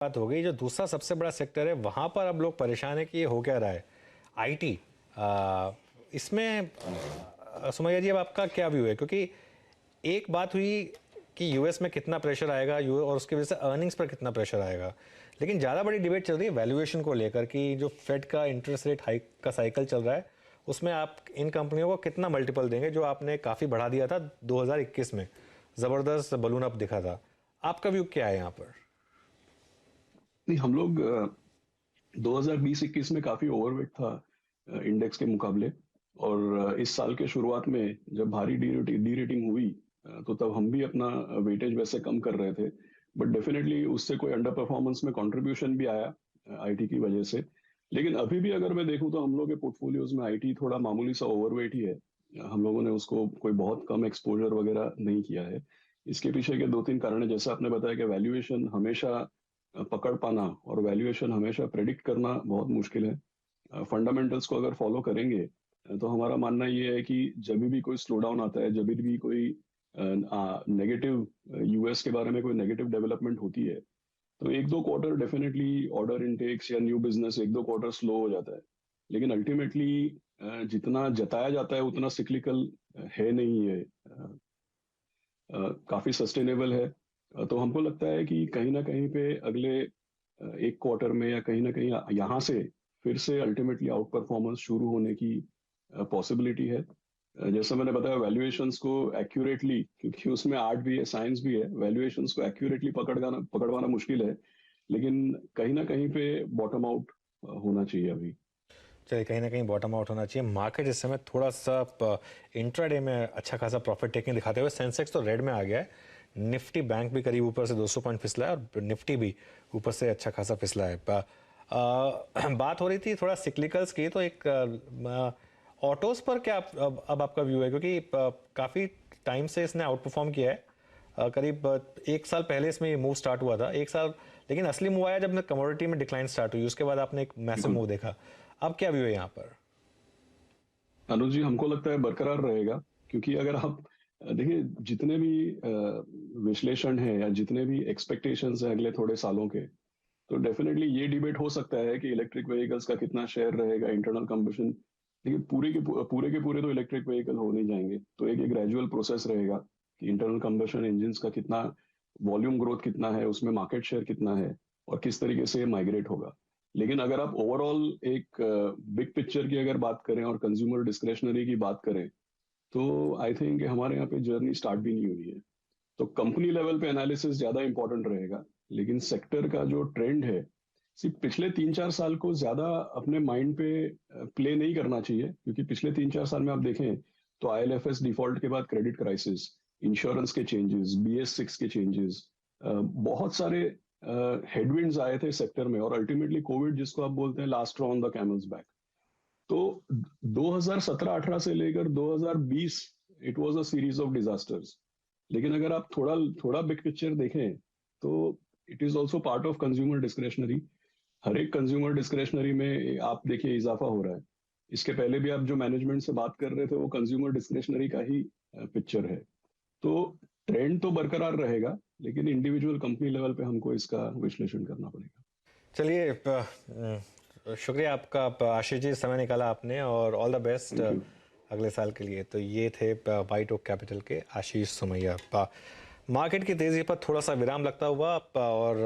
बात हो गई। जो दूसरा सबसे बड़ा सेक्टर है वहाँ पर अब लोग परेशान है कि ये हो क्या रहा है, आईटी। इसमें सुमैया जी, अब आपका क्या व्यू है? क्योंकि एक बात हुई कि यूएस में कितना प्रेशर आएगा और उसकी वजह से अर्निंग्स पर कितना प्रेशर आएगा, लेकिन ज़्यादा बड़ी डिबेट चल रही है वैल्यूएशन को लेकर कि जो फेड का इंटरेस्ट रेट हाइक का साइकिल चल रहा है उसमें आप इन कंपनियों को कितना मल्टीपल देंगे, जो आपने काफ़ी बढ़ा दिया था 2021 में, ज़बरदस्त बलून अप दिखा था। आपका व्यू क्या है यहाँ पर? नहीं, हम लोग 2020-21 में काफी ओवरवेट था इंडेक्स के मुकाबले। और इस साल के शुरुआत में जब भारी डी रेटिंग हुई, तो तब हम भी अपना वेटेज वैसे कम कर रहे थे। बट डेफिनेटली उससे कोई अंडर परफॉर्मेंस में कंट्रीब्यूशन भी आया आईटी की वजह से। लेकिन अभी भी अगर मैं देखूं तो हम लोग के पोर्टफोलियोज में आईटी थोड़ा मामूली सा ओवरवेट ही है। हम लोगों ने उसको कोई बहुत कम एक्सपोजर वगैरह नहीं किया है। इसके पीछे के दो तीन कारण है। जैसा आपने बताया कि वैल्यूएशन हमेशा पकड़ पाना और वैल्यूएशन हमेशा प्रेडिक्ट करना बहुत मुश्किल है। फंडामेंटल्स को अगर फॉलो करेंगे तो हमारा मानना ये है कि जब भी कोई स्लो डाउन आता है, जब भी कोई नेगेटिव यूएस के बारे में कोई नेगेटिव डेवलपमेंट होती है, तो एक दो क्वार्टर डेफिनेटली ऑर्डर इनटेक्स या न्यू बिजनेस एक दो क्वार्टर स्लो हो जाता है। लेकिन अल्टीमेटली जितना जताया जाता है उतना सिक्लिकल है नहीं है। काफी सस्टेनेबल है। तो हमको लगता है कि कहीं ना कहीं पे अगले एक क्वार्टर में या कहीं ना कहीं यहाँ से फिर से अल्टीमेटली आउट परफॉर्मेंस शुरू होने की पॉसिबिलिटी है। जैसा मैंने बताया, वैल्यूएशंस को एक्यूरेटली, क्योंकि उसमें आर्ट भी है साइंस भी है, वैल्यूएशंस को एक्यूरेटली पकड़वाना मुश्किल है। लेकिन कहीं ना कहीं पे बॉटम आउट होना चाहिए अभी। चलिए, कहीं ना कहीं बॉटम आउट होना चाहिए। मार्केट इस समय थोड़ा सा इंट्राडे में अच्छा खासा प्रॉफिट टेकिंग दिखाते हुए सेंसेक्स तो रेड में आ गया है। निफ्टी बैंक भी करीब ऊपर से 200 पॉइंट फिसला है और निफ्टी भी ऊपर से अच्छा खासा फिसला है। बात हो रही थी थोड़ा सिक्लिकल्स की, तो एक ऑटोज पर क्या अब आपका व्यू है? क्योंकि काफ़ी टाइम से इसने आउट परफॉर्म किया है। करीब एक साल पहले इसमें ये मूव स्टार्ट हुआ था, एक साल, लेकिन असली मूव आया जब कमोडिटी में डिक्लाइन स्टार्ट हुई, उसके बाद आपने एक मैसिव बिल्कुल मूव देखा। अब क्या व्यू है यहाँ पर? अनुज जी, हमको लगता है बरकरार रहेगा। क्योंकि अगर आप देखिए, जितने भी विश्लेषण है या जितने भी एक्सपेक्टेशंस हैं अगले थोड़े सालों के, तो डेफिनेटली ये डिबेट हो सकता है कि इलेक्ट्रिक व्हीकल्स का कितना शेयर रहेगा, इंटरनल कंबशन। देखिए, पूरे तो इलेक्ट्रिक व्हीकल हो नहीं जाएंगे, तो एक ग्रेजुअल प्रोसेस रहेगा कि इंटरनल कंबशन इंजन्स का कितना वॉल्यूम ग्रोथ कितना है, उसमें मार्केट शेयर कितना है और किस तरीके से माइग्रेट होगा। लेकिन अगर आप ओवरऑल एक बिग पिक्चर की अगर बात करें और कंज्यूमर डिस्क्रेशनरी की बात करें, तो आई थिंक हमारे यहाँ पे जर्नी स्टार्ट भी नहीं हुई है। तो कंपनी लेवल पे एनालिसिस ज्यादा इंपॉर्टेंट रहेगा। लेकिन सेक्टर का जो ट्रेंड है, सिर्फ पिछले 3-4 साल को ज्यादा अपने माइंड पे प्ले नहीं करना चाहिए। क्योंकि पिछले 3-4 साल में आप देखें तो आईएलएफएस डिफॉल्ट के बाद क्रेडिट क्राइसिस, इंश्योरेंस के चेंजेस, BS6 के चेंजेस, बहुत सारे हेडविंड्स आए थे सेक्टर में। और अल्टीमेटली कोविड, जिसको आप बोलते हैं last on the camel's back. तो 2017-18 से लेकर 2020 it was a series of disasters. लेकिन अगर आप थोड़ा थोड़ा बिग पिक्चर देखें, तो it is also part of consumer discretionary. हर एक कंज्यूमर डिस्क्रेशनरी में आप देखिए इजाफा हो रहा है। इसके पहले भी आप जो मैनेजमेंट से बात कर रहे थे वो कंज्यूमर डिस्क्रेशनरी का ही पिक्चर है। तो ट्रेंड तो बरकरार रहेगा, लेकिन इंडिविजुअल कंपनी लेवल पे हमको इसका विश्लेषण करना पड़ेगा। चलिए, शुक्रिया आपका, आशीष जी, समय निकाला आपने, और all the best thank you. अगले साल के लिए। तो ये थे वाइट ओक कैपिटल के आशीष सुमैया। मार्केट की तेजी पर थोड़ा सा विराम लगता हुआ और